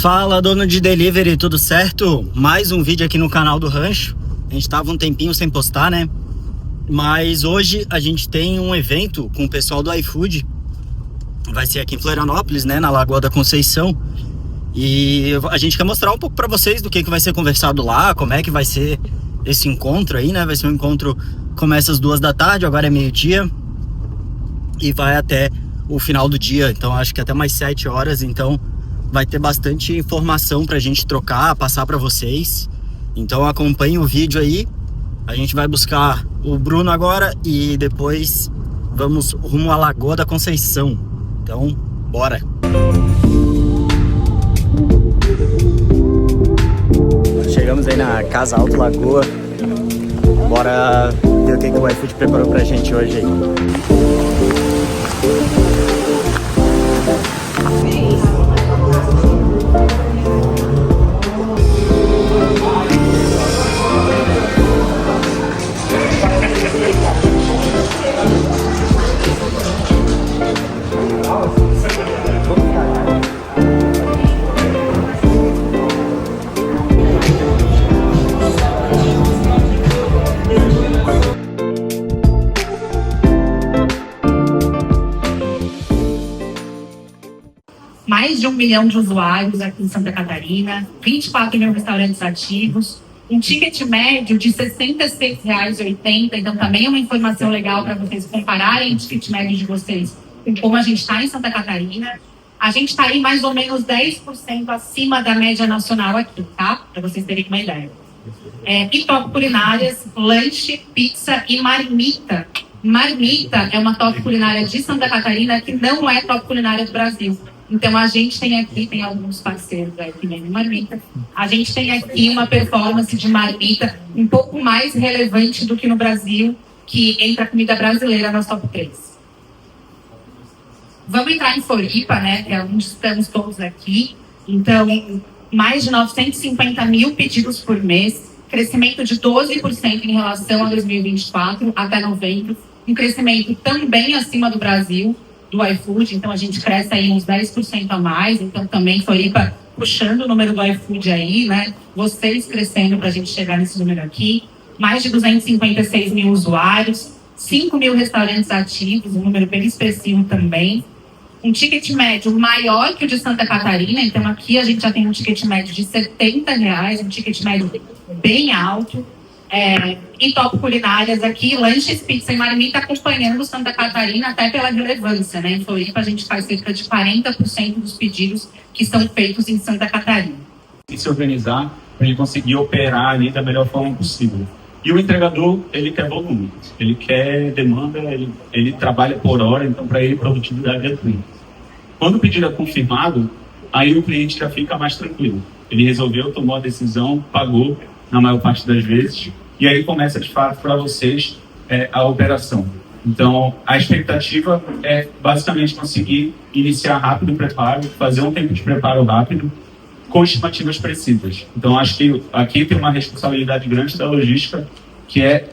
Fala, dono de delivery, tudo certo? Mais um vídeo aqui no canal do Rancho. A gente tava um tempinho sem postar, né? Mas hoje a gente tem um evento com o pessoal do iFood. Vai ser aqui em Florianópolis, né? Na Lagoa da Conceição. E a gente quer mostrar um pouco pra vocês do que vai ser conversado lá, como é que vai ser esse encontro aí, né? Vai ser um encontro, começa às 2 da tarde, agora é meio-dia. E vai até o final do dia, então acho que até mais 7 horas, então vai ter bastante informação pra gente trocar, passar pra vocês. Então acompanhe o vídeo aí. A gente vai buscar o Bruno agora e depois vamos rumo à Lagoa da Conceição. Então, bora! Chegamos aí na Casa Alto Lagoa. Bora ver o que o iFood preparou pra gente hoje aí. Mais de 1 milhão de usuários aqui em Santa Catarina, 24 mil restaurantes ativos, um ticket médio de R$ 66,80, então também é uma informação legal para vocês compararem o ticket médio de vocês com como a gente está em Santa Catarina. A gente está aí mais ou menos 10% acima da média nacional aqui, tá? Para vocês terem uma ideia. E top culinárias, lanche, pizza e marmita. Marmita é uma top culinária de Santa Catarina que não é top culinária do Brasil. Então, a gente tem aqui, tem alguns parceiros aí que vendem marmita. A gente tem aqui uma performance de marmita um pouco mais relevante do que no Brasil, que entra a comida brasileira nas top 3. Vamos entrar em Floripa, né? Que é onde estamos todos aqui. Então, mais de 950 mil pedidos por mês, crescimento de 12% em relação a 2024 até novembro. Um crescimento também acima do Brasil, do iFood, então a gente cresce aí uns 10% a mais, então também Floripa puxando o número do iFood aí, né? Vocês crescendo para a gente chegar nesse número aqui. Mais de 256 mil usuários, 5 mil restaurantes ativos, um número bem expressivo também. Um ticket médio maior que o de Santa Catarina, então aqui a gente já tem um ticket médio de R$70, um ticket médio bem alto. E top culinárias aqui, lanches, pizza e marmita acompanhando Santa Catarina até pela relevância, né? Em Floripa a gente faz cerca de 40% dos pedidos que são feitos em Santa Catarina. E se organizar para ele conseguir operar ali da melhor forma possível. E o entregador, ele quer volume, ele quer demanda, ele trabalha por hora, então para ele produtividade é tudo. Quando o pedido é confirmado, aí o cliente já fica mais tranquilo. Ele resolveu, tomou a decisão, pagou na maior parte das vezes, e aí começa de fato para vocês a operação. Então, a expectativa é basicamente conseguir iniciar rápido o preparo, fazer um tempo de preparo rápido, com estimativas precisas. Então, acho que aqui tem uma responsabilidade grande da logística, que é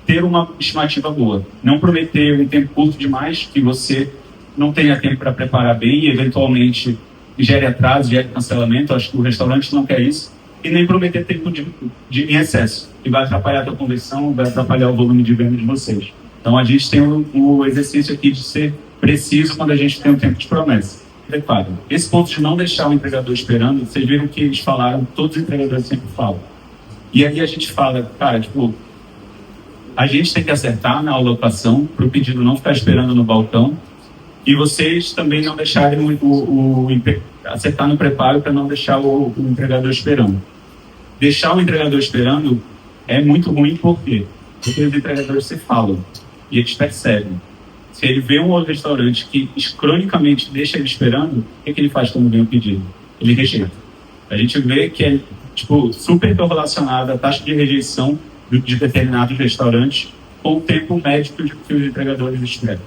ter uma estimativa boa. Não prometer um tempo curto demais, que você não tenha tempo para preparar bem e, eventualmente, gere atraso, gere cancelamento. Acho que o restaurante não quer isso. E nem prometer tempo em excesso, que vai atrapalhar a tua conversão, vai atrapalhar o volume de venda de vocês. Então, a gente tem o exercício aqui de ser preciso quando a gente tem um tempo de promessa. Adequado. Esse ponto de não deixar o entregador esperando, vocês viram que eles falaram, todos os entregadores sempre falam. E aí a gente fala, cara, a gente tem que acertar na alocação para o pedido não ficar esperando no balcão e vocês também não deixarem acertar no preparo para não deixar o entregador esperando. Deixar o entregador esperando é muito ruim, por quê? Porque os entregadores se falam e eles percebem. Se ele vê um outro restaurante que cronicamente deixa ele esperando, o que ele faz quando vem o pedido? Ele rejeita. A gente vê que é super correlacionada a taxa de rejeição de determinados restaurantes com o tempo médio que os entregadores esperam.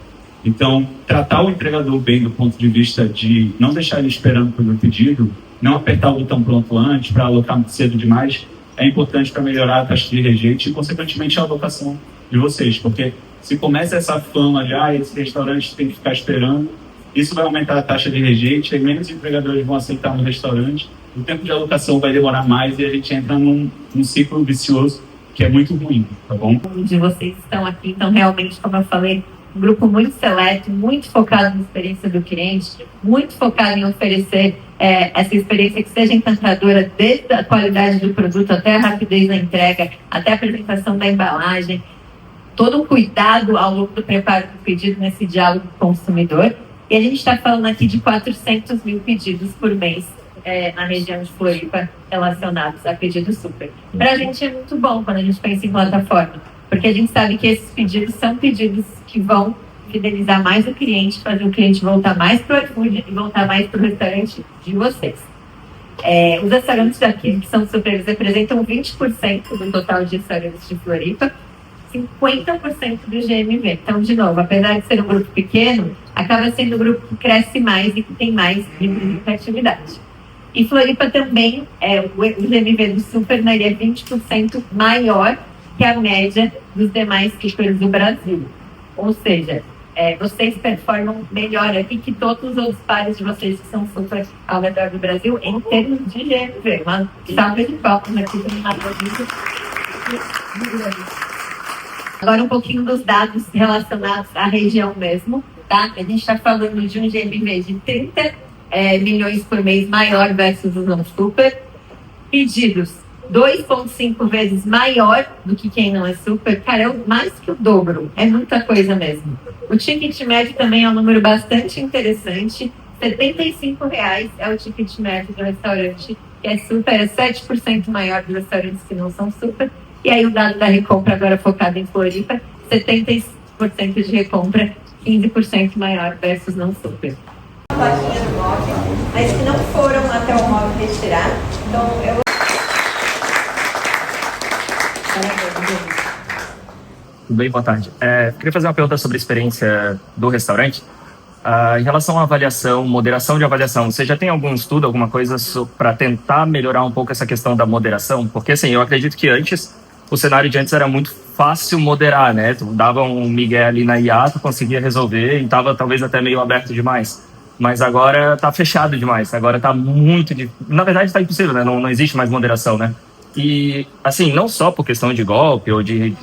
Então, tratar o entregador bem do ponto de vista de não deixar ele esperando pelo pedido, não apertar o botão pronto antes para alocar cedo demais, é importante para melhorar a taxa de rejeito e, consequentemente, a alocação de vocês. Porque se começa essa fama de esse restaurante tem que ficar esperando, Isso vai aumentar a taxa de rejeito, e menos entregadores vão aceitar no restaurante, o tempo de alocação vai demorar mais e a gente entra num ciclo vicioso que é muito ruim, tá bom? De vocês estão aqui, então realmente, como eu falei, um grupo muito seleto, muito focado na experiência do cliente, muito focado em oferecer essa experiência que seja encantadora, desde a qualidade do produto até a rapidez da entrega, até a apresentação da embalagem, todo um cuidado ao longo do preparo do pedido nesse diálogo com o consumidor. E a gente está falando aqui de 400 mil pedidos por mês na região de Floripa relacionados a pedido super. Para a gente é muito bom quando a gente pensa em plataforma, porque a gente sabe que esses pedidos são pedidos que vão fidelizar mais o cliente, fazer o cliente voltar mais para o iFood e voltar mais para o restaurante de vocês. Os restaurantes daqui, que são super, eles representam 20% do total de restaurantes de Floripa, 50% do GMV. Então, de novo, apesar de ser um grupo pequeno, acaba sendo um grupo que cresce mais e que tem mais representatividade. E Floripa também, o GMV do super ele é 20% maior que a média dos demais supers do Brasil. Ou seja, vocês performam melhor aqui que todos os outros pares de vocês que são super ao redor do Brasil em termos de GMV. Uma salva de palmas aqui para o Brasil. Agora um pouquinho dos dados relacionados à região mesmo, tá? A gente está falando de um GMV de 30 milhões por mês maior versus os não super. Pedidos 2,5 vezes maior do que quem não é super. Cara, é mais que o dobro. É muita coisa mesmo. O ticket médio também é um número bastante interessante. R$ 75,00 é o ticket médio do restaurante, que é super, é 7% maior dos restaurantes que não são super. E aí o dado da recompra agora focado em Floripa, 70% de recompra, 15% maior versus não super. A plaquinha do móvel, mas que não foram até o móvel retirar. Então eu... Tudo bem, boa tarde. Queria fazer uma pergunta sobre a experiência do restaurante. Em relação à avaliação, moderação de avaliação, você já tem algum estudo, alguma coisa para tentar melhorar um pouco essa questão da moderação? Porque assim, eu acredito que o cenário de antes era muito fácil moderar, né? Tu dava um migué ali na IA, tu conseguia resolver e estava talvez até meio aberto demais. Mas agora tá fechado demais, agora tá muito... Na verdade tá impossível, né? Não existe mais moderação, né? E, assim, não só por questão de golpe ou de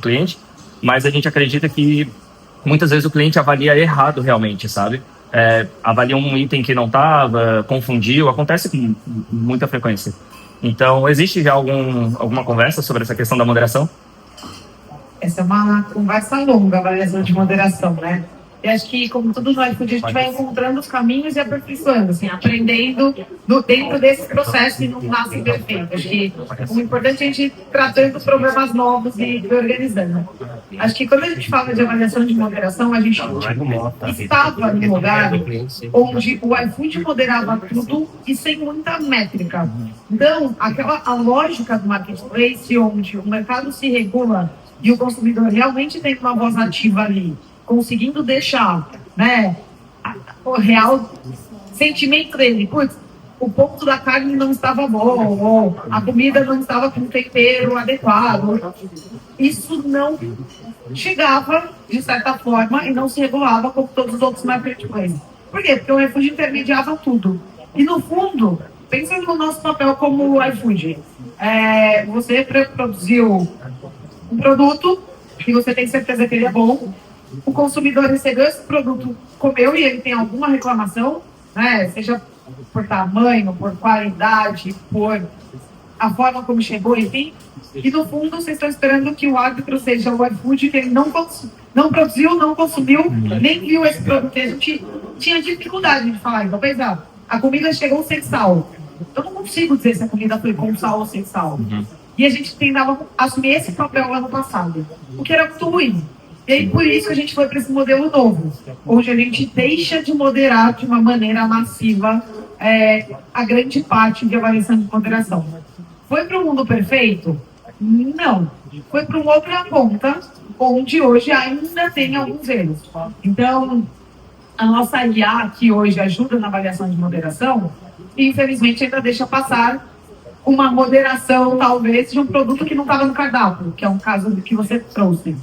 cliente, mas a gente acredita que muitas vezes o cliente avalia errado realmente, sabe? Avalia um item que não estava, confundiu, acontece com muita frequência. Então, existe já alguma conversa sobre essa questão da moderação? Essa é uma conversa longa, a avaliação de moderação, né? E acho que, como tudo no iFood, a gente vai encontrando os caminhos e aperfeiçoando, assim, aprendendo dentro desse processo e não nasce perfeito. Acho que o importante é a gente ir tratando os problemas novos e organizando. Acho que quando a gente fala de avaliação de moderação, a gente estava num lugar onde o iFood moderava tudo e sem muita métrica. Então, a lógica do marketplace, onde o mercado se regula e o consumidor realmente tem uma voz ativa ali, conseguindo deixar, né, o real sentimento dele, putz, o ponto da carne não estava bom, ou a comida não estava com tempero adequado. Isso não chegava, de certa forma, e não se regulava como todos os outros marketplaces. Por quê? Porque o iFood intermediava tudo. E, no fundo, pensando no nosso papel como iFood, você produziu um produto e você tem certeza que ele é bom, o consumidor recebeu esse produto, comeu e ele tem alguma reclamação, né? Seja por tamanho, por qualidade, por a forma como chegou, enfim. E no fundo vocês estão esperando que o árbitro seja o iFood, que ele não produziu, não consumiu, nem viu esse produto. A gente tinha dificuldade de falar, então pensa, a comida chegou sem sal. Eu não consigo dizer se a comida foi com sal ou sem sal. E a gente tentava assumir esse papel ano passado, o que era muito ruim. E aí, por isso, a gente foi para esse modelo novo, onde a gente deixa de moderar de uma maneira massiva a grande parte de avaliação de moderação. Foi para o mundo perfeito? Não. Foi para uma outra ponta, onde hoje ainda tem alguns erros. Então, a nossa IA, que hoje ajuda na avaliação de moderação, infelizmente ainda deixa passar uma moderação, talvez, de um produto que não estava no cardápio, que é um caso que você trouxe.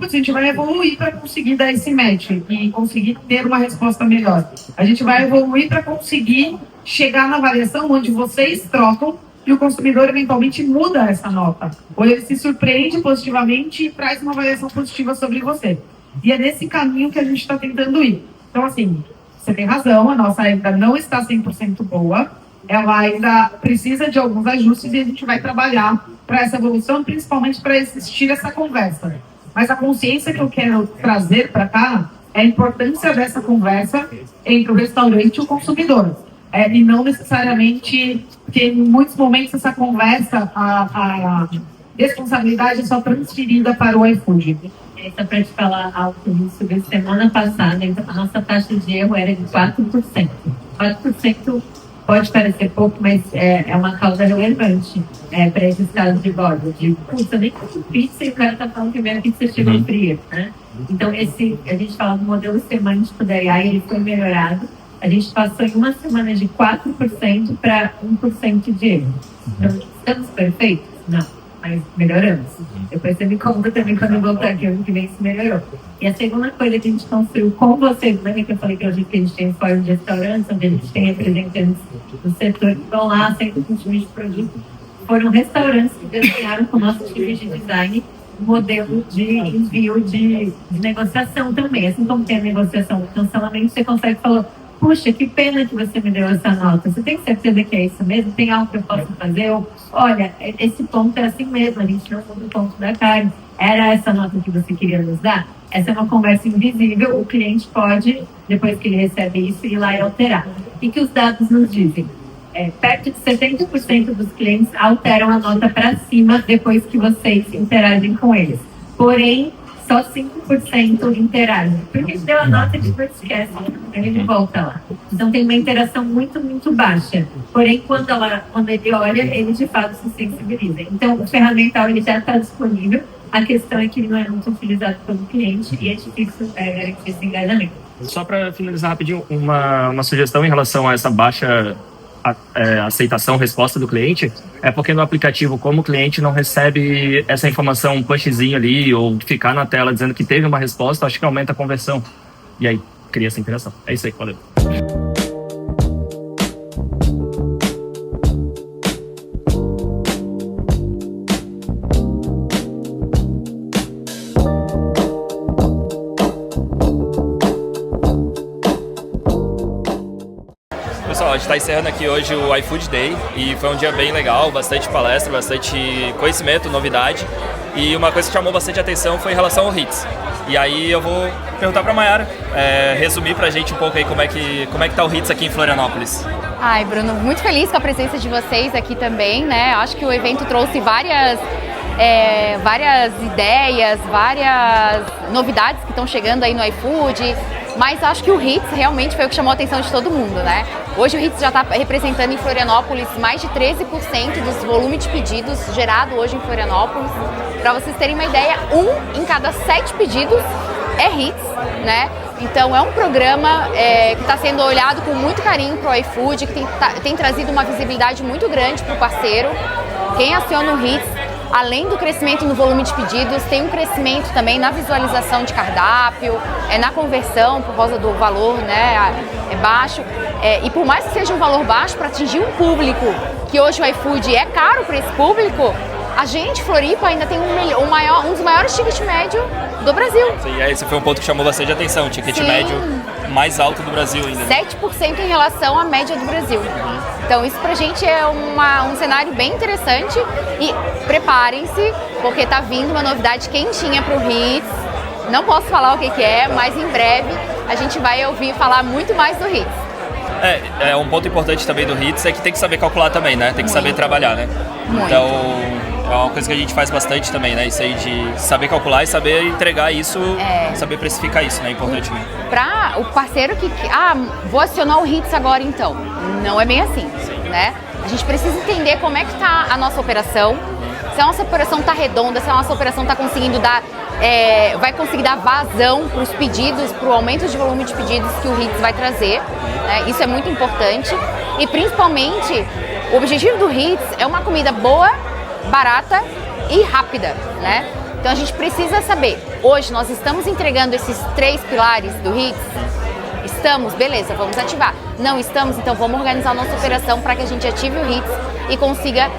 a gente vai evoluir para conseguir dar esse match e conseguir ter uma resposta melhor. A gente vai evoluir para conseguir chegar na avaliação onde vocês trocam e o consumidor eventualmente muda essa nota. Ou ele se surpreende positivamente e traz uma avaliação positiva sobre você. E é nesse caminho que a gente está tentando ir. Então, assim, você tem razão, a nossa ainda não está 100% boa, ela ainda precisa de alguns ajustes e a gente vai trabalhar para essa evolução, principalmente para existir essa conversa. Mas a consciência que eu quero trazer para cá é a importância dessa conversa entre o restaurante e o consumidor. E não necessariamente, porque em muitos momentos essa conversa, a responsabilidade é só transferida para o iFood. Só para te falar algo sobre semana passada, a nossa taxa de erro era de 4%. 4% pode parecer pouco, mas é uma causa relevante para esse estado de bordo. De, eu nem como pizza e o cara está falando que a minha pizza chegou fria, né? Então, a gente fala do modelo semântico da AI, ele foi melhorado. A gente passou em uma semana de 4% para 1% de erro. Então, estamos perfeitos? Não, mas melhoramos. Depois você me conta também quando eu voltar aqui, ano que vem isso melhorou. E a segunda coisa que a gente construiu com vocês, lembra que eu falei que hoje a gente tem um fórum de restaurantes, onde a gente tem representantes do setor que vão lá, sempre consumir de produto. Foram restaurantes que desenharam com o nosso time de design um modelo de envio de negociação também. Assim como tem a negociação do cancelamento, você consegue falar: puxa, que pena que você me deu essa nota. Você tem certeza que é isso mesmo? Tem algo que eu possa fazer? Ou, olha, esse ponto é assim mesmo, a gente não muda o ponto da carne. Era essa nota que você queria nos dar? Essa é uma conversa invisível. O cliente pode, depois que ele recebe isso, ir lá e alterar. O que os dados nos dizem? Perto de 70% dos clientes alteram a nota para cima depois que vocês interagem com eles. Porém, só 5% interagem. Porque a gente deu a nota e depois esquece, ele volta lá. Então tem uma interação muito, muito baixa. Porém, quando ele olha, ele de fato se sensibiliza. Então o ferramental ele já está disponível. A questão é que ele não é muito utilizado pelo cliente e é difícil garantir esse engajamento. Só para finalizar rapidinho, uma sugestão em relação a essa baixa aceitação, resposta do cliente, é porque no aplicativo, como o cliente não recebe essa informação, um pushzinho ali, ou ficar na tela dizendo que teve uma resposta, acho que aumenta a conversão. E aí, cria essa interação. É isso aí, valeu. Pessoal, a gente está encerrando aqui hoje o iFood Day e foi um dia bem legal, bastante palestra, bastante conhecimento, novidade. E uma coisa que chamou bastante atenção foi em relação ao Hits. E aí eu vou perguntar para a Mayara resumir para a gente um pouco aí como é que tá o Hits aqui em Florianópolis. Ai, Bruno, muito feliz com a presença de vocês aqui também, né? Acho que o evento trouxe várias ideias, várias novidades que estão chegando aí no iFood, mas acho que o Hits realmente foi o que chamou a atenção de todo mundo, né? Hoje o Hits já está representando em Florianópolis mais de 13% dos volumes de pedidos gerado hoje em Florianópolis. Para vocês terem uma ideia, 1 em cada 7 pedidos é Hits, né? Então é um programa que está sendo olhado com muito carinho para o iFood, que tem trazido uma visibilidade muito grande para o parceiro. Quem aciona o Hits, além do crescimento no volume de pedidos, tem um crescimento também na visualização de cardápio, na conversão por causa do valor, né, baixo. E por mais que seja um valor baixo, para atingir um público que hoje o iFood é caro para esse público, a gente, Floripa, ainda tem um dos maiores ticket médio do Brasil. Sim, esse foi um ponto que chamou bastante atenção, o ticket médio mais alto do Brasil ainda. 7% em relação à média do Brasil. Então isso pra gente é um cenário bem interessante e preparem-se, porque tá vindo uma novidade quentinha pro Hits. Não posso falar o que é, mas em breve a gente vai ouvir falar muito mais do Hits. Um ponto importante também do Hits é que tem que saber calcular também, né? Tem que saber trabalhar, né? Muito. Então é uma coisa que a gente faz bastante também, né? Isso aí de saber calcular e saber entregar isso, saber precificar isso, né? É importante mesmo. Para o parceiro que vou acionar o Hits agora então. Não é bem assim, né? A gente precisa entender como é que tá a nossa operação, se a nossa operação tá redonda, se a nossa operação tá conseguindo vai conseguir dar vazão para os pedidos, para o aumento de volume de pedidos que o Hits vai trazer, né? Isso é muito importante e principalmente o objetivo do Hits é uma comida boa, barata e rápida, né? Então a gente precisa saber, hoje nós estamos entregando esses 3 pilares do HITS? Estamos, beleza, vamos ativar. Não estamos, então vamos organizar a nossa operação para que a gente ative o HITS e consiga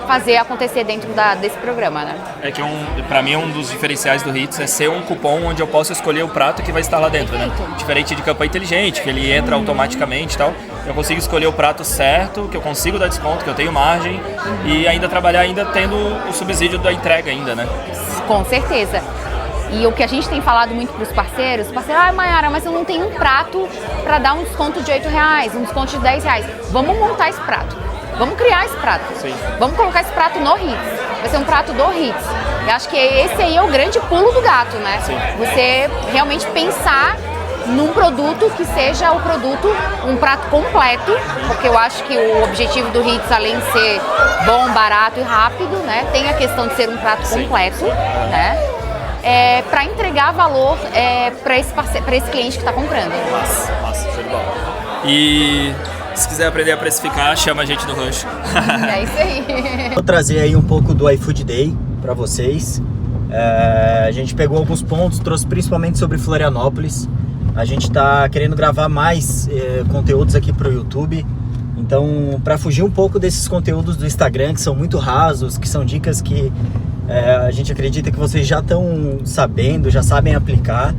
fazer acontecer dentro desse programa, né? É que para mim um dos diferenciais do HITS é ser um cupom onde eu posso escolher o prato que vai estar lá dentro, né? Diferente de campanha inteligente, que ele entra automaticamente e tal, eu consigo escolher o prato certo, que eu consigo dar desconto, que eu tenho margem e ainda trabalhar ainda tendo o subsídio da entrega ainda, né? Com certeza. E o que a gente tem falado muito para os parceiros, Mayara, mas eu não tenho um prato para dar um desconto de R$8, um desconto de R$10. Vamos montar esse prato. Vamos criar esse prato. Sim. Vamos colocar esse prato no HITS. Vai ser um prato do HITS. Eu acho que esse aí é o grande pulo do gato, né? Sim. Você realmente pensar num produto que seja o produto, um prato completo, porque eu acho que o objetivo do HITS, além de ser bom, barato e rápido, né, tem a questão de ser um prato completo, né? Para entregar valor para esse cliente que está comprando. Massa, show de bola. E se quiser aprender a precificar, chama a gente do Rancho. É isso aí. Vou trazer aí um pouco do iFood Day para vocês. A gente pegou alguns pontos, trouxe principalmente sobre Florianópolis. A gente está querendo gravar mais conteúdos aqui para o YouTube. Então, para fugir um pouco desses conteúdos do Instagram, que são muito rasos, que são dicas que a gente acredita que vocês já estão sabendo, já sabem aplicar.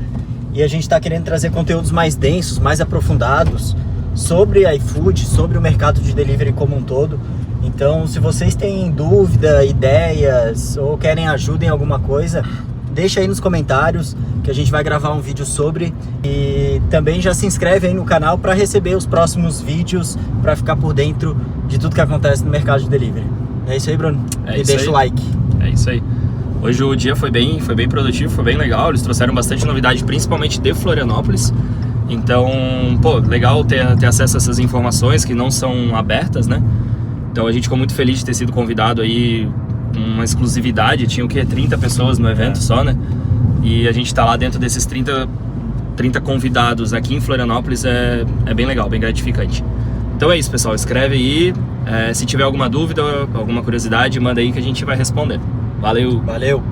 E a gente está querendo trazer conteúdos mais densos, mais aprofundados sobre iFood, sobre o mercado de delivery como um todo. Então, se vocês têm dúvida, ideias ou querem ajuda em alguma coisa, deixa aí nos comentários que a gente vai gravar um vídeo sobre. E também já se inscreve aí no canal para receber os próximos vídeos, para ficar por dentro de tudo que acontece no mercado de delivery. É isso aí, Bruno. E deixa o like. É isso aí. Hoje o dia foi bem produtivo, foi bem legal. Eles trouxeram bastante novidade, principalmente de Florianópolis. Então, legal ter acesso a essas informações que não são abertas, né? Então a gente ficou muito feliz de ter sido convidado aí, uma exclusividade. Tinha 30 pessoas no evento só, né? E a gente tá lá dentro desses 30 convidados aqui em Florianópolis, é bem legal, bem gratificante. Então é isso, pessoal, escreve aí, se tiver alguma dúvida, alguma curiosidade, manda aí que a gente vai responder. Valeu! Valeu!